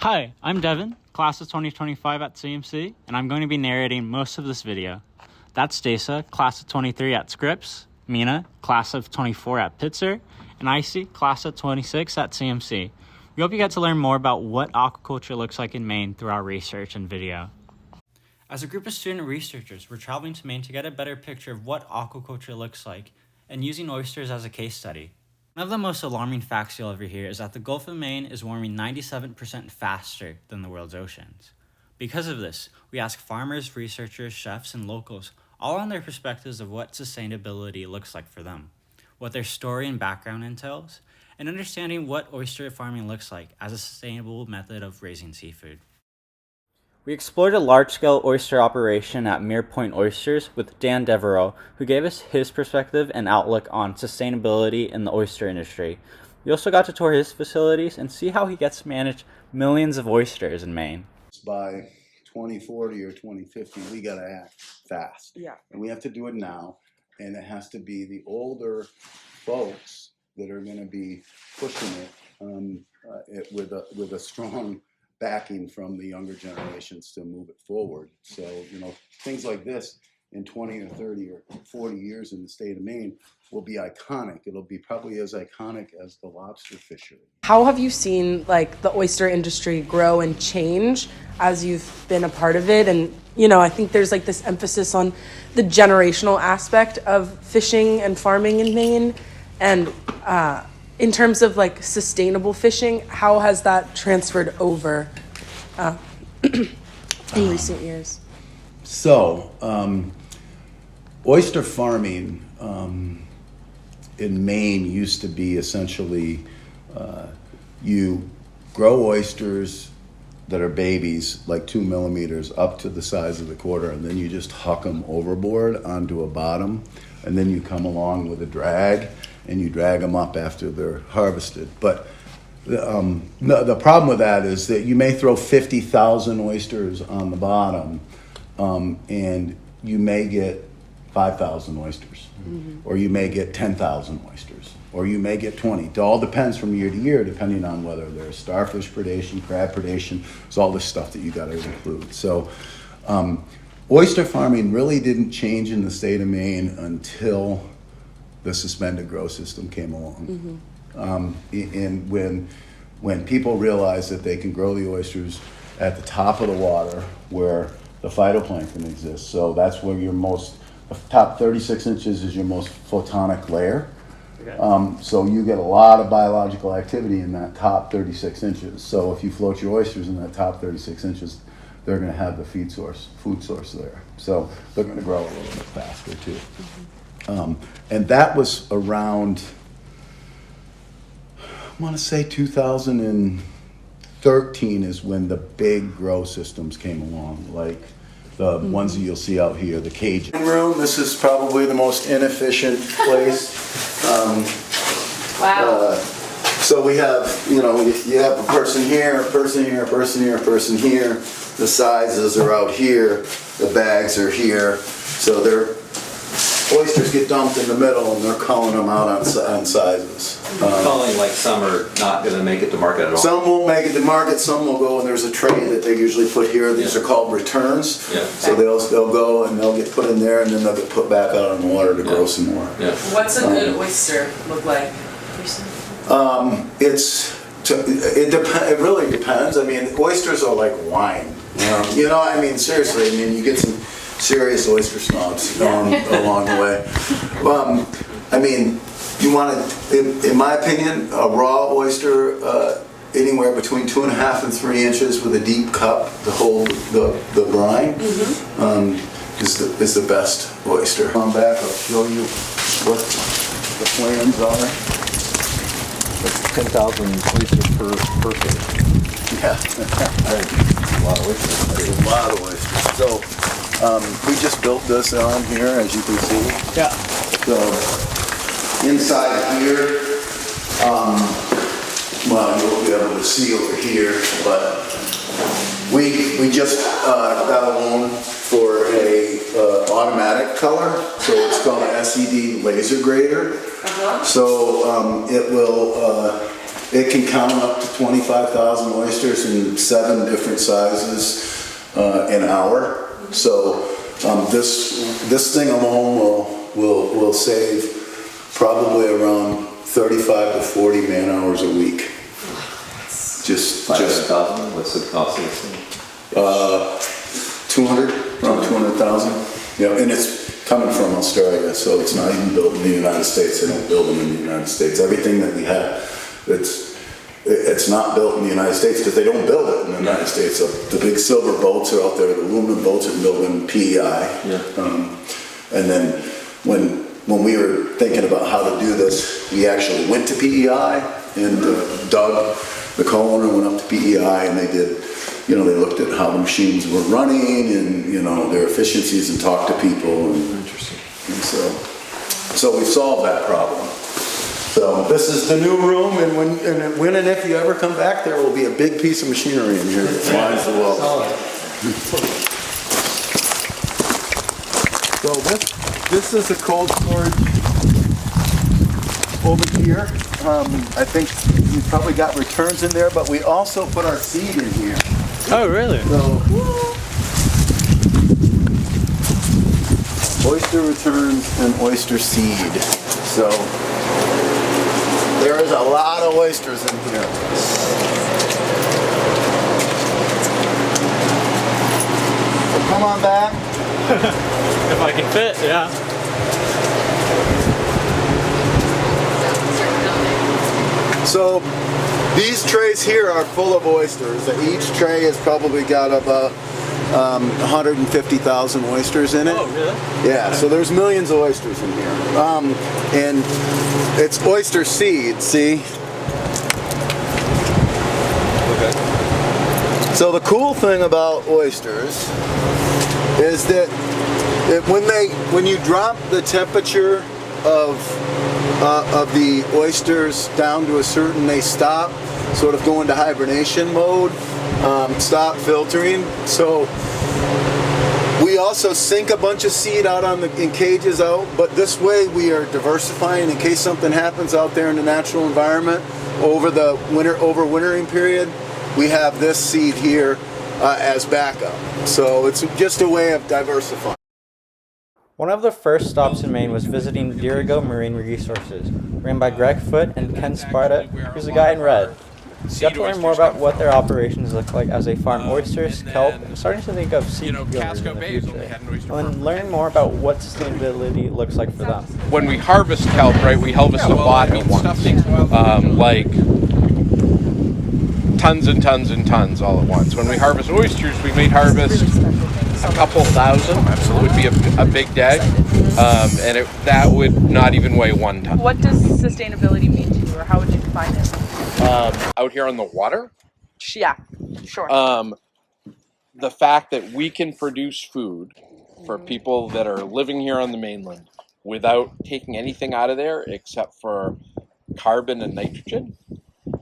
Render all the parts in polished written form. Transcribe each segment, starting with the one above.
Hi, I'm Devin, class of 2025 at CMC, and I'm going to be narrating most of this video. That's Dasa, class of 23 at Scripps, Mina, class of 24 at Pitzer, and Icy, class of 26 at CMC. We hope you get to learn more about what aquaculture looks like in Maine through our research and video. As a group of student researchers, we're traveling to Maine to get a better picture of what aquaculture looks like and using oysters as a case study. One of the most alarming facts you'll ever hear is that the Gulf of Maine is warming 97% faster than the world's oceans. Because of this, we ask farmers, researchers, chefs, and locals all on their perspectives of what sustainability looks like for them, what their story and background entails, and understanding what oyster farming looks like as a sustainable method of raising seafood. We explored a large-scale oyster operation at Mere Point Oysters with Dan Devereaux, who gave us his perspective and outlook on sustainability in the oyster industry. We also got to tour his facilities and see how he gets to manage millions of oysters in Maine. By 2040 or 2050, we got to act fast. Yeah. And we have to do it now. And it has to be the older folks that are going to be pushing it with a strong backing from the younger generations to move it forward. So, things like this in 20 or 30 or 40 years in the state of Maine will be iconic. It'll be probably as iconic as the lobster fishery. How have you seen the oyster industry grow and change as you've been a part of it? And, I think there's this emphasis on the generational aspect of fishing and farming in Maine. And in terms of sustainable fishing, how has that transferred over in recent years? So, oyster farming in Maine used to be essentially you grow oysters that are babies, like 2 millimeters, up to the size of the quarter, and then you just huck them overboard onto a bottom, and then you come along with a drag, and you drag them up after they're harvested. But the problem with that is that you may throw 50,000 oysters on the bottom, and you may get 5,000 oysters, or you may get 10,000 oysters, or you may get 20. It all depends from year to year, depending on whether there's starfish predation, crab predation. It's all this stuff that you got to include. So oyster farming really didn't change in the state of Maine until the suspended grow system came along. And when people realized that they can grow the oysters at the top of the water where the phytoplankton exists. So that's where the top 36 inches is your most photonic layer. Okay. So you get a lot of biological activity in that top 36 inches. So if you float your oysters in that top 36 inches, they're going to have the food source there. So they're going to grow a little bit faster too. And that was around, I want to say 2013 is when the big grow systems came along, like the ones that you'll see out here, the cage room. This is probably the most inefficient place. Wow. So we have, you have a person here, a person here, a person here, a person here. The sizes are out here. The bags are here. So oysters get dumped in the middle, and they're culling them out on sizes. Culling, some are not going to make it to market at all. Some won't make it to market. Some will go, and there's a tray that they usually put here. These are called returns. Yeah. So they'll go and they'll get put in there, and then they'll get put back out on the water to grow some more. Yeah. What's a good oyster look like? It really depends. I mean, oysters are like wine. Seriously. You get some serious oyster snobs along the way. You want to, in my opinion, a raw oyster anywhere between 2.5 and 3 inches with a deep cup to hold the brine is the best oyster. Come back, I'll show you what the plans are. That's 10,000 oysters per person. Yeah. A lot of oysters. There's a lot of oysters. So we just built this on here, as you can see. Yeah. So inside here, you'll be able to see over here, but we just got a loan for a automatic color, so it's called an SED laser grader. So it will it can count up to 25,000 oysters in 7 different sizes an hour. So this thing alone will save probably around 35 to 40 man hours a week. Just 500,000. What's the cost of this thing? 200, around 200,000. Yeah, and it's coming from Australia, so it's not even built in the United States. They don't build them in the United States. Everything that we have, it's not built in the United States because they don't build it in the United States. So the big silver boats are out there. The aluminum boats are built in PEI. Yeah. And then when we were thinking about how to do this, we actually went to PEI, and Doug, the co-owner, went up to PEI, and they did, they looked at how the machines were running and, their efficiencies, and talked to people. Interesting. And so we solved that problem. So this is the new room, and when and if you ever come back, there will be a big piece of machinery in here that flies the wall. So this is a cold storage over here. I think we probably got returns in there, but we also put our seed in here. Oh, really? So, oyster returns and oyster seed. So there is a lot of oysters in here. So come on back. If I can fit, yeah. So these trays here are full of oysters. Each tray has probably got about 150,000 oysters in it. Oh, really? Yeah, so there's millions of oysters in here. And it's oyster seed, see? Okay. So the cool thing about oysters is that when you drop the temperature of the oysters down to a certain, they stop, sort of go into hibernation mode, stop filtering. So we also sink a bunch of seed out in cages out, but this way we are diversifying in case something happens out there in the natural environment over the overwintering period. We have this seed here as backup. So it's just a way of diversifying. One of the first stops in Maine was visiting Dirigo Marine Resources, ran by Greg Foote and Ken Sparta, who's the guy in red. You got to learn more about what their operations look like as they farm oysters, kelp, and starting to think of seed growers in the future. And learning more about what sustainability looks like for them. When we harvest kelp, right, we harvest a lot at once, like tons and tons and tons all at once. When we harvest oysters, we may harvest a couple thousand. Absolutely, would be a big day, and that would not even weigh 1 ton. What does sustainability mean to you, or how would you define it? Out here on the water, Yeah, sure. the fact that we can produce food for people that are living here on the mainland without taking anything out of there except for carbon and nitrogen,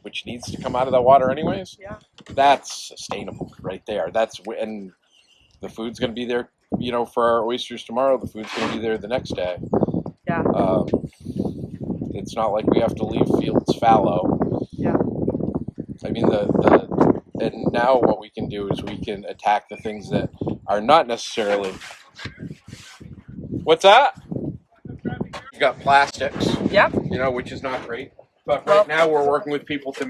which needs to come out of the water anyways. Yeah. That's sustainable right there. And the food's going to be there, for our oysters tomorrow. The food's going to be there the next day. Yeah. It's not like we have to leave fields fallow. Yeah. I mean, and now what we can do is we can attack the things that are not necessarily. What's that? We've got plastics. Yeah. Which is not great. But right now we're working with people to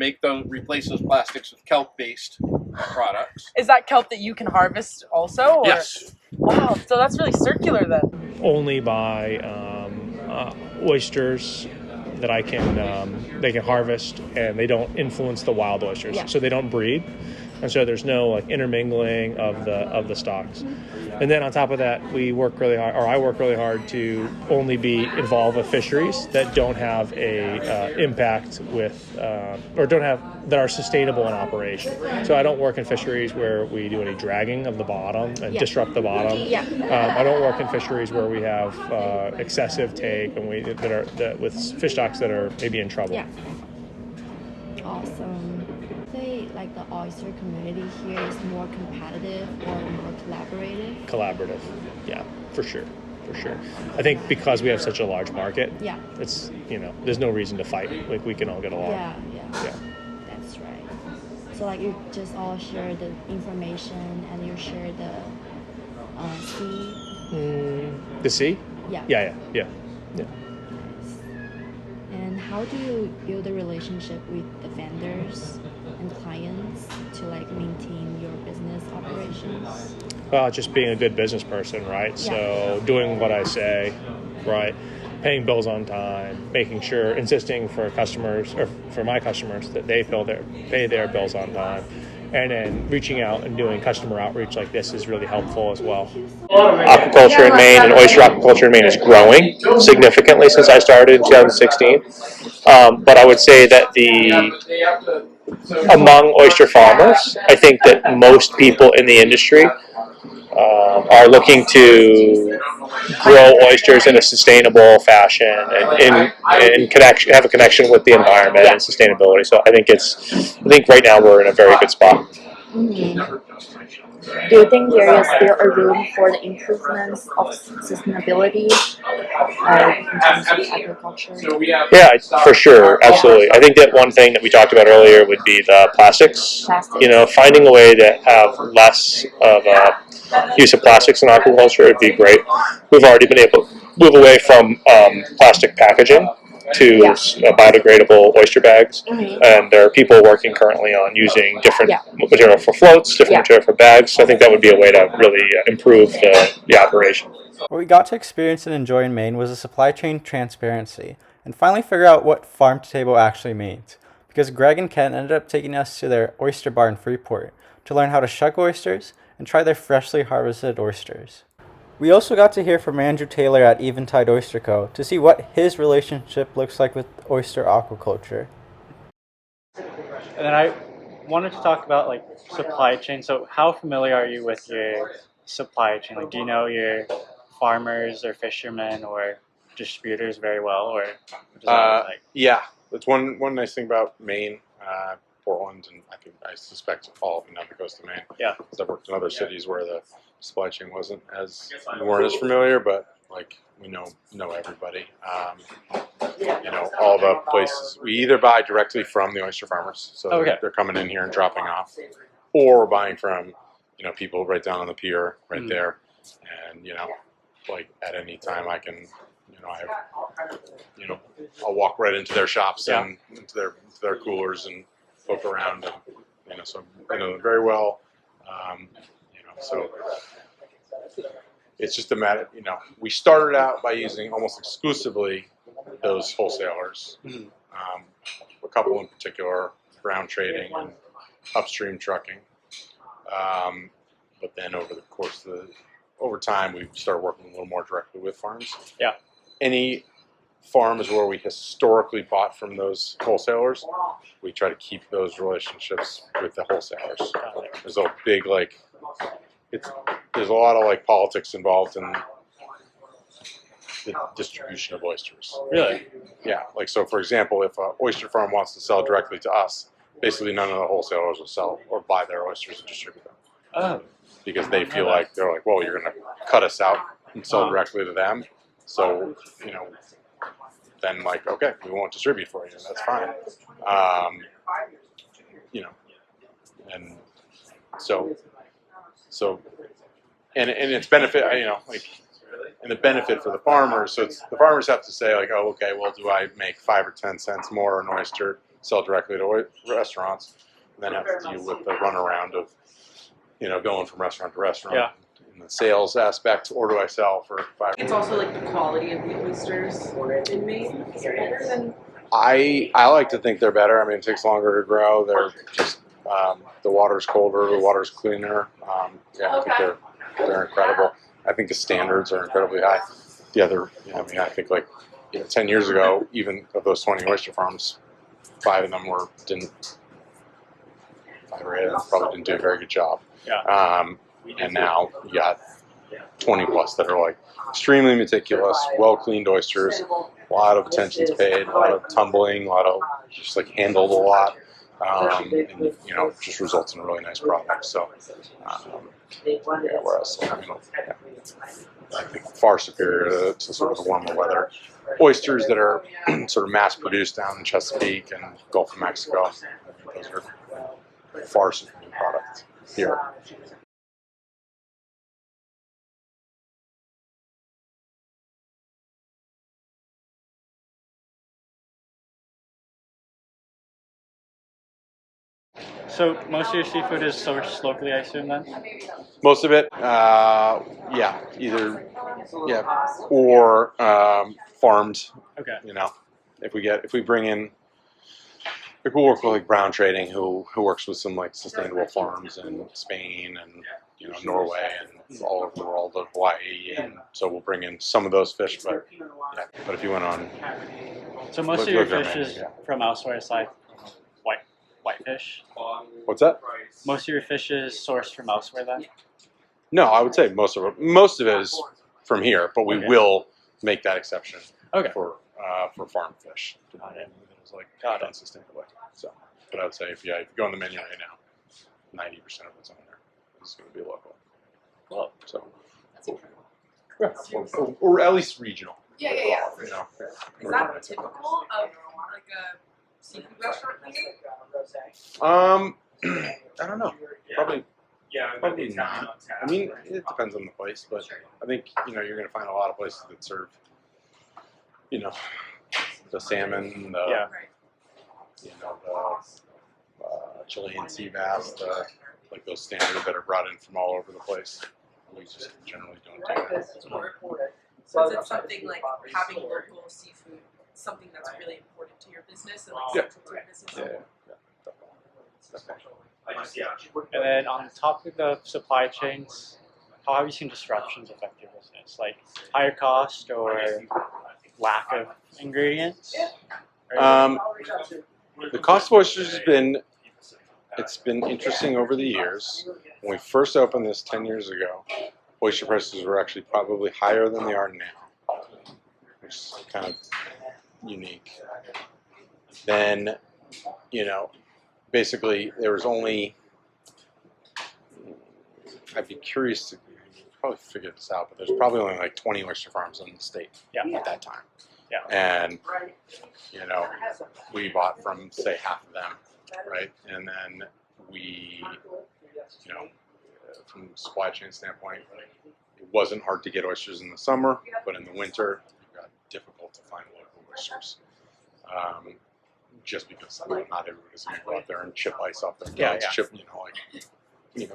replace those plastics with kelp-based products. Is that kelp that you can harvest also? Or? Yes. Wow, so that's really circular then. Only by oysters that they can harvest, and they don't influence the wild oysters, so they don't breed, and so there's no intermingling of the stocks. And then on top of that, I work really hard to only be involved with fisheries that don't have a impact with or that are sustainable in operation. So I don't work in fisheries where we do any dragging of the bottom and disrupt the bottom. I don't work in fisheries where we have excessive take and with fish stocks that are maybe in trouble. Yeah. Awesome. Like the oyster community here is more competitive or more collaborative? Yeah, for sure. I think because we have such a large market, yeah, it's there's no reason to fight. Like we can all get along. Yeah. Yeah. That's right. So like you just all share the information and you share the fee. The sea? Yeah. Yeah. Nice. And how do you build a relationship with the vendors and clients to like maintain your business operations? Well, just being a good business person, right? Yeah. So doing what I say, right? Paying bills on time, making sure, insisting for customers or for my customers that they pay their bills on time, and then reaching out and doing customer outreach like this is really helpful as well. Aquaculture in Maine and oyster aquaculture in Maine is growing significantly since I started in 2016. But I would say that among oyster farmers, I think that most people in the industry are looking to grow oysters in a sustainable fashion and have a connection with the environment and sustainability. So I think right now we're in a very good spot. Do you think there is still a room for the improvements of sustainability in terms of agriculture? Yeah, for sure, absolutely. I think that one thing that we talked about earlier would be the plastics. Finding a way to have less of a use of plastics in aquaculture would be great. We've already been able to move away from plastic packaging to biodegradable oyster bags, and there are people working currently on using different material for floats, different material for bags. So I think that would be a way to really improve the operation. What we got to experience and enjoy in Maine was the supply chain transparency, and finally figure out what farm to table actually means. Because Greg and Ken ended up taking us to their oyster bar in Freeport to learn how to shuck oysters and try their freshly harvested oysters. We also got to hear from Andrew Taylor at Eventide Oyster Co. to see what his relationship looks like with oyster aquaculture. And then I wanted to talk about like supply chain. So how familiar are you with your supply chain? Like, do you know your farmers or fishermen or distributors very well, or what does that look like? Yeah, that's one nice thing about Maine, Portland, and I suspect all of the coast of Maine. Yeah, because I've worked in other cities where the supply chain we weren't as familiar, but like we know everybody. All the places we either buy directly from the oyster farmers, so they're coming in here and dropping off, or we're buying from people right down on the pier right there, and like at any time I can I'll walk right into their shops and into their coolers and poke around, and so I know them very well. So it's just a matter, we started out by using almost exclusively those wholesalers, a couple in particular, ground trading and upstream trucking. But then over time, we started working a little more directly with farms. Yeah. Any farms where we historically bought from those wholesalers, we try to keep those relationships with the wholesalers. There's a big there's a lot of politics involved in the distribution of oysters. Really? Yeah. So for example, if an oyster farm wants to sell directly to us, basically none of the wholesalers will sell or buy their oysters and distribute them. Oh. Because they feel like they're like, well, you're going to cut us out and sell directly to them. So, then okay, we won't distribute for you. That's fine. And and it's benefit, and the benefit for the farmers. So the farmers have to say oh, okay, well, do I make 5 or 10 cents more an oyster, sell directly to restaurants, and then have to deal with the runaround of, going from restaurant to restaurant. Yeah. In the sales aspect, or do I sell for 5? It's also the quality of the oysters in Maine is better than. I like to think they're better. I mean, it takes longer to grow. They're just the water's colder, the water's cleaner. I think they're incredible. I think the standards are incredibly high. The other, I think 10 years ago, even of those 20 oyster farms, 5 of them didn't probably didn't do a very good job. Yeah. And now you got 20 plus that are extremely meticulous, well cleaned oysters, a lot of attention's paid, a lot of tumbling, a lot of just handled a lot, and just results in a really nice product. So, whereas I think far superior to sort of the warmer weather oysters that are sort of mass produced down in Chesapeake and Gulf of Mexico. Those are far superior products here. So most of your seafood is sourced locally, I assume then? Most of it, or farmed. Okay. You know, if we bring in, like we'll work with like Brown Trading, who works with some like sustainable farms in Spain and Norway and all over the world, of Hawaii, and so we'll bring in some of those fish. But if you went on, so most of your fish is from elsewhere, aside from whitefish. What's that? Most of your fish is sourced from elsewhere, then? No, I would say most of it is from here, but we will make that exception for farm fish. It's like done sustainably. So, but I would say if you go on the menu right now, 90% of what's on there is going to be local. Well, so or at least regional. Yeah. You know, Is that typical of like a seafood restaurant here? I don't know. Probably not. I mean, it depends on the place, but I think you're going to find a lot of places that serve, the salmon, the Chilean sea bass, like those standards that are brought in from all over the place. We just generally don't do that. So is it something like having local seafood, something that's really important to your business and like central to your business? And then on the topic of supply chains, how have you seen disruptions affect your business? Like higher cost or lack of ingredients? The cost of oysters has been interesting over the years. When we first opened this 10 years ago, oyster prices were actually probably higher than they are now, which is kind of unique. Then, basically there was only, I'd be curious to probably figure this out, but there's probably only like 20 oyster farms in the state at that time. Yeah. And, we bought from, say, half of them, right? And then we, from a supply chain standpoint, it wasn't hard to get oysters in the summer, but in the winter, it got difficult to find local oysters. Just because not everybody's going to go out there and chip ice off their guts,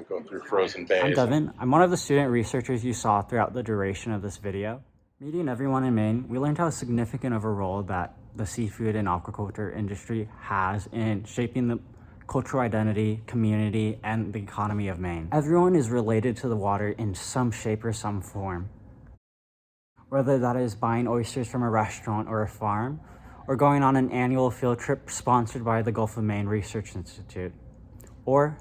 go through frozen bays. I'm Devin. I'm one of the student researchers you saw throughout the duration of this video. Meeting everyone in Maine, we learned how significant of a role that the seafood and aquaculture industry has in shaping the cultural identity, community, and the economy of Maine. Everyone is related to the water in some shape or some form. Whether that is buying oysters from a restaurant or a farm, or going on an annual field trip sponsored by the Gulf of Maine Research Institute, or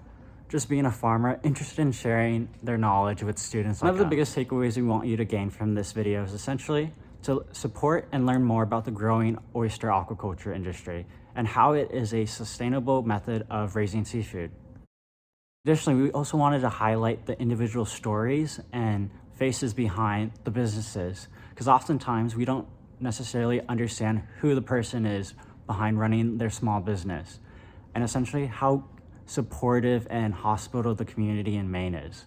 just being a farmer interested in sharing their knowledge with students. One of the biggest takeaways we want you to gain from this video is essentially to support and learn more about the growing oyster aquaculture industry and how it is a sustainable method of raising seafood. Additionally, we also wanted to highlight the individual stories and faces behind the businesses, because oftentimes we don't necessarily understand who the person is behind running their small business, and essentially how supportive and hospitable the community in Maine is.